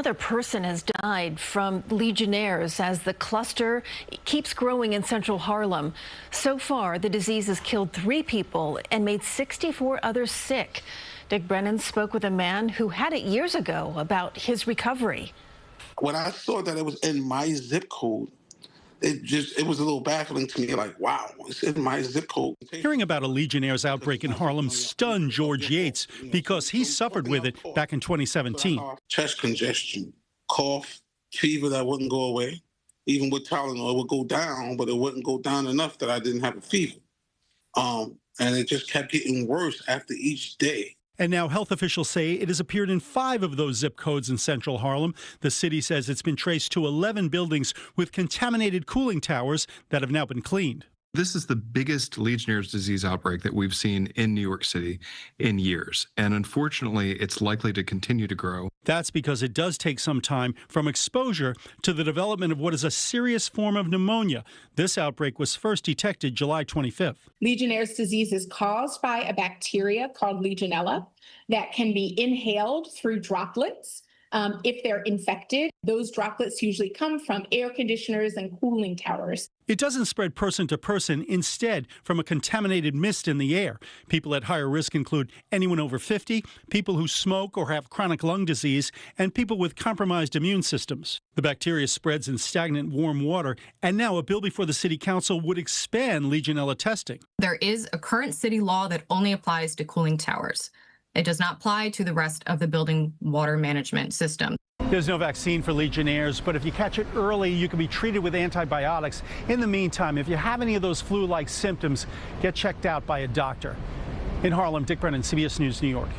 Another person has died from Legionnaires as the cluster keeps growing in central Harlem. So far, the disease has killed 3 people and made 64 others sick. Dick Brennan spoke with a man who had it years ago about his recovery. When I saw that it was in my zip code, it was a little baffling to me, like, wow, it's in my zip code. Hearing about a Legionnaires outbreak in Harlem stunned George Yates because he suffered with it back in 2017. Chest congestion, cough, fever that wouldn't go away. Even with Tylenol, it would go down, but it wouldn't go down enough that I didn't have a fever. And it just kept getting worse after each day. And now health officials say it has appeared in 5 of those zip codes in central Harlem. The city says it's been traced to 11 buildings with contaminated cooling towers that have now been cleaned. This is the biggest Legionnaire's disease outbreak that we've seen in New York City in years. And unfortunately, it's likely to continue to grow. That's because it does take some time from exposure to the development of what is a serious form of pneumonia. This outbreak was first detected July 25th. Legionnaire's disease is caused by a bacteria called Legionella that can be inhaled through droplets. If they're infected, those droplets usually come from air conditioners and cooling towers. It doesn't spread person to person, instead from a contaminated mist in the air. People at higher risk include anyone over 50, people who smoke or have chronic lung disease, and people with compromised immune systems. The bacteria spreads in stagnant warm water, and now a bill before the city council would expand Legionella testing. There is a current city law that only applies to cooling towers. It does not apply to the rest of the building water management system. There's no vaccine for Legionnaires, but if you catch it early, you can be treated with antibiotics. In the meantime, if you have any of those flu-like symptoms, get checked out by a doctor. In Harlem, Dick Brennan, CBS News, New York.